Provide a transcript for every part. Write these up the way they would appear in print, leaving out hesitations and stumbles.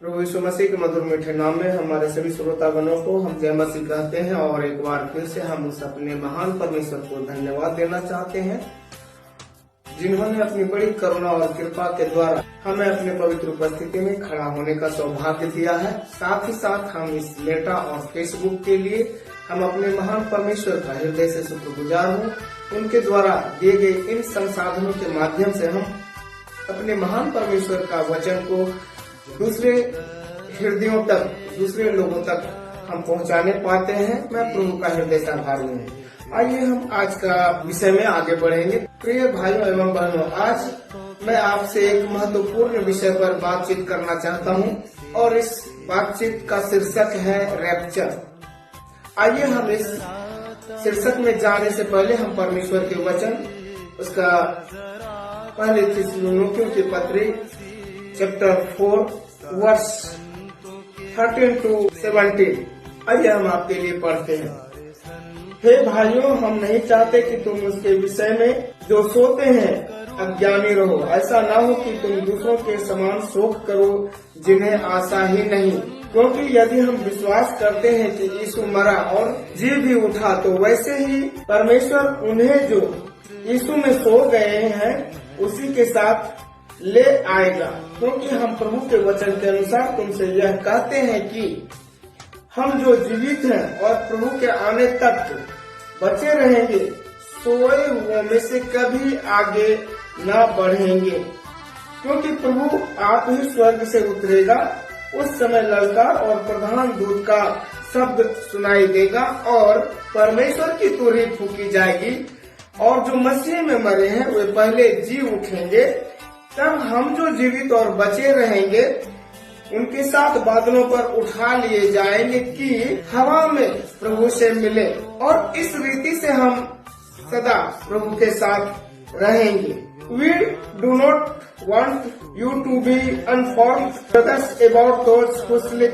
प्रभु यीशु मसीह के मधुर मीठे नाम में हमारे सभी श्रोतागणों को हम जय मसीह कहते हैं और एक बार फिर से हम उस अपने महान परमेश्वर को धन्यवाद देना चाहते हैं जिन्होंने अपनी बड़ी करुणा और कृपा के द्वारा हमें अपने पवित्र उपस्थिति में खड़ा होने का सौभाग्य दिया है। साथ ही साथ हम इस मेटा और फेसबुक के लिए हम अपने महान परमेश्वर का हृदय से शुक्रगुजार हूँ। उनके द्वारा दिए गए इन संसाधनों के माध्यम से हम अपने महान परमेश्वर का वचन को दूसरे हृदयों तक, दूसरे लोगों तक हम पहुंचाने पाते हैं। मैं प्रभु का हृदय से आभारी हूँ। आइए हम आज का विषय में आगे बढ़ेंगे। प्रिय भाइयों एवं बहनों, आज मैं आपसे एक महत्वपूर्ण विषय पर बातचीत करना चाहता हूँ और इस बातचीत का शीर्षक है रैप्चर। आइए हम इस शीर्षक में जाने से पहले हम परमेश्वर के वचन, उसका पहले थिस्सलुनीकियों की पत्री चैप्टर 4 वर्स 13 to 17 आइए हम आपके लिए पढ़ते हैं। हे भाइयों, हम नहीं चाहते कि तुम उसके विषय में जो सोते हैं अज्ञानी रहो। ऐसा ना हो कि तुम दूसरों के समान शोक करो जिन्हें आशा ही नहीं। क्योंकि यदि हम विश्वास करते हैं कि यीशु मरा और जी भी उठा, तो वैसे ही परमेश्वर उन्हें जो यीशु में सो गए हैं उसी के साथ ले आएगा। क्योंकि हम प्रभु के वचन के अनुसार तुमसे यह कहते हैं कि हम जो जीवित हैं और प्रभु के आने तक बचे रहेंगे, सोए हुओं में से कभी आगे न बढ़ेंगे। क्योंकि प्रभु आप ही स्वर्ग से उतरेगा। उस समय ललकार और प्रधान दूत का शब्द सुनाई देगा और परमेश्वर की तुरही फूकी जाएगी और जो मसीह में मरे हैं वे पहले जी उठेंगे। तब हम जो जीवित और बचे रहेंगे उनके साथ बादलों पर उठा लिए जाएंगे कि हवा में प्रभु से मिले और इस रीति से हम सदा प्रभु के साथ रहेंगे। We do not want you to be informed, brothers, about those who sleep,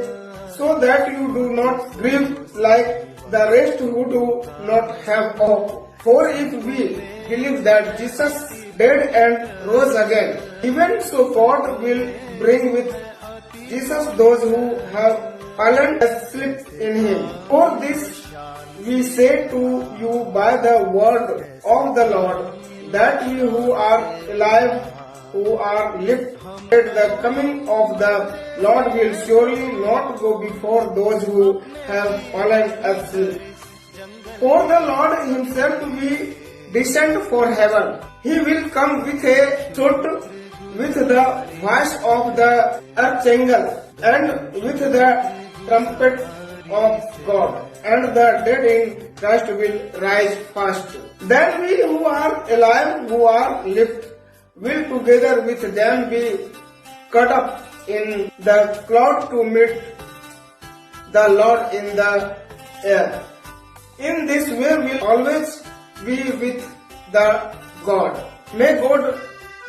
so that you do not grieve like the rest who do not have hope. For if we believe that Jesus died and rose again, even so God will bring with Jesus those who have fallen asleep in him. For this we say to you by the word of the Lord, that you who are alive, who are lifted at the coming of the Lord will surely not go before those who have fallen asleep. For the Lord himself will descend from heaven. He will come with a shout, with the voice of the archangel, and with the trumpet of God, and the dead in Christ will rise first. Then we who are alive, who are left, will together with them be caught up in the cloud to meet the Lord in the air. In this way we will always be with the God. May God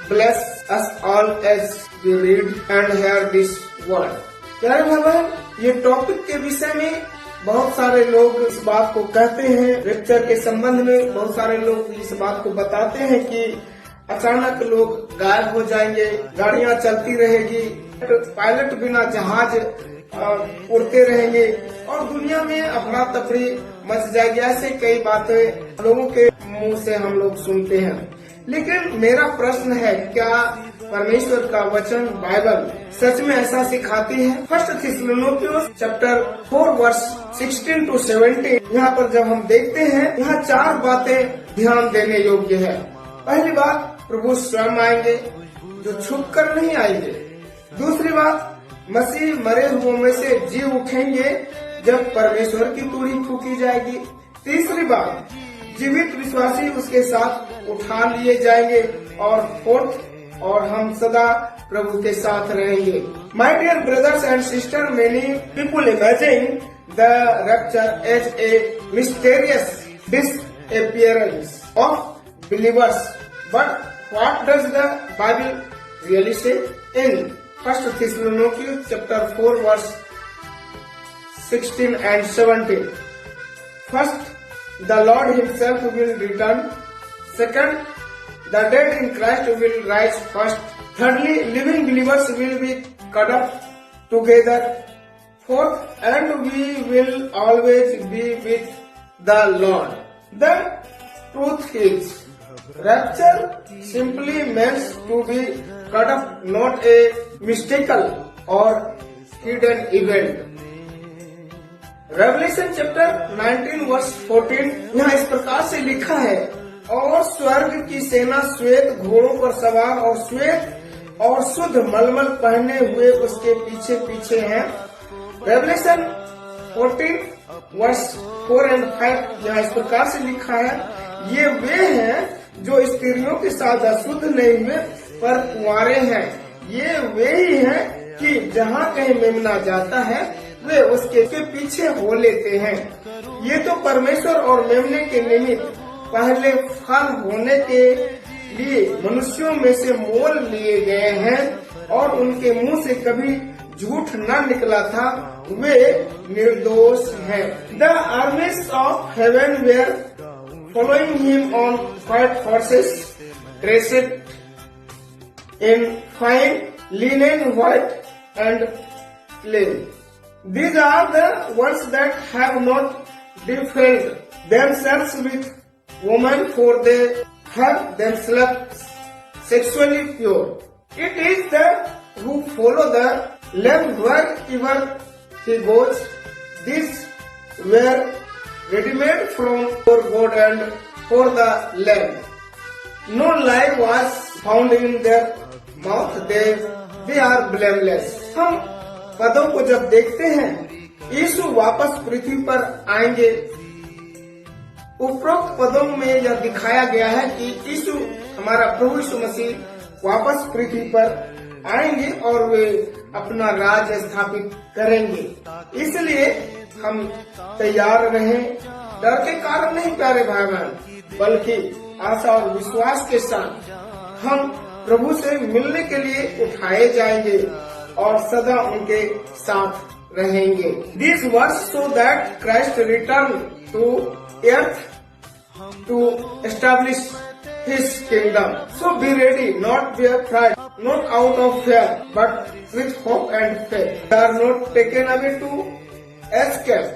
bless us all as we read and hear this word. प्यारे भाई बहन, ये topic के विषय में बहुत सारे लोग इस बात को कहते हैं। रैप्चर के संबंध में बहुत सारे लोग इस बात को बताते हैं कि अचानक लोग गायब हो जाएंगे, गाड़ियां चलती रहेगी, पायलट बिना जहाज उड़ते रहेंगे और दुनिया में अफरा तफरी मच जाएगी। ऐसे कई बातें लोगों के मुंह से हम लोग सुनते हैं। लेकिन मेरा प्रश्न है, क्या परमेश्वर का वचन बाइबल सच में ऐसा सिखाती है? फर्स्ट थिस्सलुनीकियों चैप्टर 4 वर्स 16 to 17 यहाँ पर जब हम देखते हैं, यहाँ 4 बातें ध्यान देने योग्य है। पहली बात, प्रभु स्वयं आएंगे जो छुप कर नहीं आएंगे। दूसरी बात, मसीह मरे हुओं में से जी उठेंगे जब परमेश्वर की तुरही फूकी जाएगी। तीसरी बात, जीवित विश्वासी उसके साथ उठा लिए जाएंगे। और फोर्थ, और हम सदा प्रभु के साथ रहेंगे। My dear brothers and sister, many people imagine the rapture as a mysterious disappearance of believers, but what does the Bible really say? In first थिस्सलुनीकियों chapter 4 verse 16 and 17. First, the Lord himself will return. Second, the dead in Christ will rise first. Thirdly, living believers will be caught up together. Fourth, and we will always be with the Lord. The truth is, rapture simply means to be caught up, not a mystical or hidden event. Revelation chapter 19 verse 14 यहाँ इस प्रकार से लिखा है, और स्वर्ग की सेना श्वेत घोड़ों पर सवार और श्वेत और शुद्ध मलमल पहने हुए उसके पीछे पीछे हैं। रेवलेशन 14 वर्स 4 एंड 5 यहाँ इस प्रकार से लिखा है, ये वे हैं जो स्त्रियों के साथ अशुद्ध नहीं हुए पर कुंवारे हैं। ये वे ही हैं कि जहाँ कहीं मेमना जाता है वे उसके पीछे हो लेते हैं। ये तो परमेश्वर और मेमने के निमित्त पहले फल होने के लिए मनुष्यों में से मोल लिए गए हैं, और उनके मुंह से कभी झूठ न निकला था, वे निर्दोष हैं। The armies of heaven were following him on white horses dressed in fine linen white and clean. These are the ones that have not defiled themselves with woman, for they have themselves sexually pure. It is the who follow the Lamb wherever he goes. These were ready-made from for God and for the Lamb. No lie was found in their mouth. They are blameless. हम पदों को जब देखते हैं, यीशु वापस पृथ्वी पर आएंगे। उपरोक्त पदों में यह दिखाया गया है कि यीशु, हमारा प्रभु यीशु मसीह वापस पृथ्वी पर आएंगे और वे अपना राज स्थापित करेंगे। इसलिए हम तैयार रहें, डर के कारण नहीं प्यारे भाई बहन, बल्कि आशा और विश्वास के साथ हम प्रभु से मिलने के लिए उठाए जाएंगे और सदा उनके साथ रहेंगे। These words show that Christ returned to earth to establish His kingdom. So be ready, not be afraid, not out of fear, but with hope and faith. They are not taken away to escape,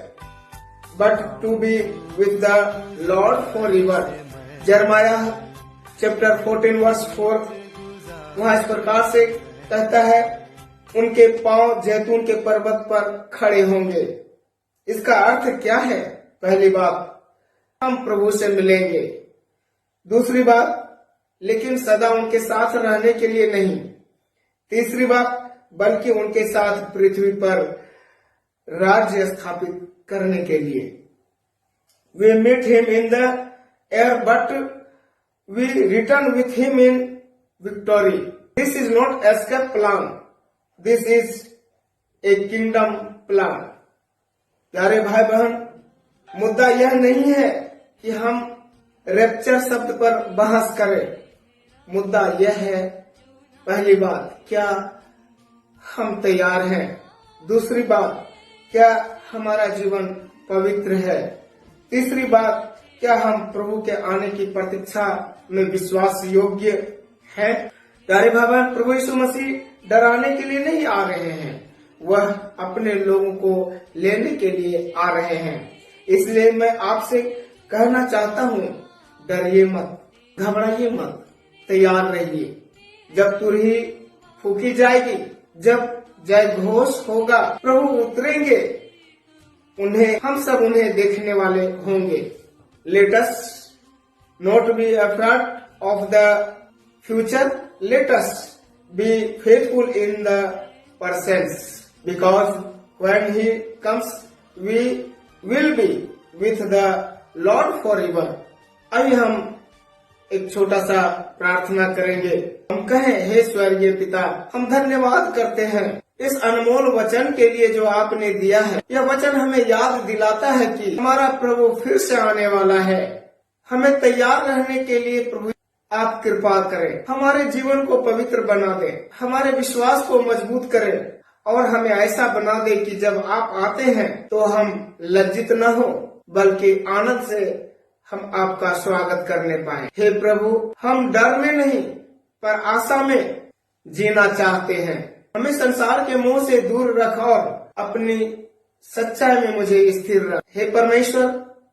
but to be with the Lord forever. Jeremiah chapter 14 verse 4 वहाँ इस प्रकार से कहता है, उनके पांव जैतून के पर्वत पर खड़े होंगे। इसका अर्थ क्या है? पहली बात, हम प्रभु से मिलेंगे। दूसरी बात, लेकिन सदा उनके साथ रहने के लिए नहीं। तीसरी बात, बल्कि उनके साथ पृथ्वी पर राज्य स्थापित करने के लिए। We meet him in the air, but we return with him in victory. This is not escape plan. This is a kingdom plan. प्यारे भाई बहन, मुद्दा यह नहीं है कि हम रैप्चर शब्द पर बहस करें। मुद्दा यह है, पहली बात, क्या हम तैयार हैं? दूसरी बात, क्या हमारा जीवन पवित्र है? तीसरी बात, क्या हम प्रभु के आने की प्रतीक्षा में विश्वास योग्य हैं? प्यारे भाई बहन, प्रभु यीशु मसीह डराने के लिए नहीं आ रहे हैं, वह अपने लोगों को लेने के लिए आ रहे हैं। इसलिए मैं आपसे कहना चाहता हूँ, डरिए मत, घबराइए मत, तैयार रहिए। जब तुरही फूकी जाएगी, जब जय घोष होगा, प्रभु उतरेंगे, हम सब उन्हें देखने वाले होंगे। Let us not be afraid of the future, let us be faithful in the present, because when he comes we will be with the Lord forever. आइए हम एक छोटा सा प्रार्थना करेंगे। हम कहें, हे स्वर्गीय पिता, हम धन्यवाद करते हैं इस अनमोल वचन के लिए जो आपने दिया है। यह वचन हमें याद दिलाता है कि हमारा प्रभु फिर से आने वाला है। हमें तैयार रहने के लिए प्रभु आप कृपा करें, हमारे जीवन को पवित्र बना दें, हमारे विश्वास को मजबूत करें और हमें ऐसा बना दें कि जब आप आते हैं तो हम लज्जित न हो, बल्कि आनंद से हम आपका स्वागत करने पाए। हे प्रभु, हम डर में नहीं पर आशा में जीना चाहते हैं। हमें संसार के मोह से दूर रख और अपनी सच्चाई में मुझे स्थिर रख। हे परमेश्वर,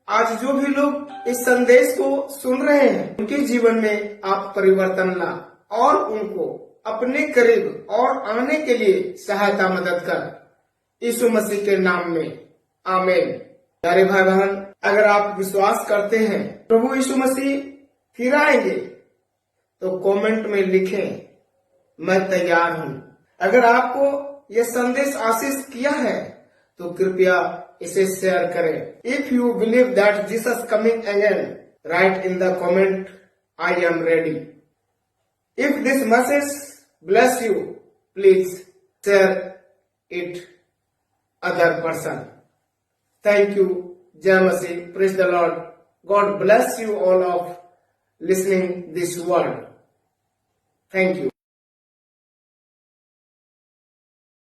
आज जो भी लोग इस संदेश को सुन रहे हैं, उनके जीवन में आप परिवर्तन ला और उनको अपने करीब और आने के लिए सहायता मदद कर। यीशु मसीह के नाम में आमीन। प्यारे भाई बहन, अगर आप विश्वास करते हैं प्रभु यीशु मसीह फिर आएंगे तो कमेंट में लिखें, मैं तैयार हूं। अगर आपको यह संदेश आशीष किया है तो कृपया इसे शेयर करें। If you believe that Jesus coming again, right in the comment, I am ready. If this message bless you, please share it other person. Thank you. Jai Masih. Praise the Lord. God bless you all of listening this word. Thank you.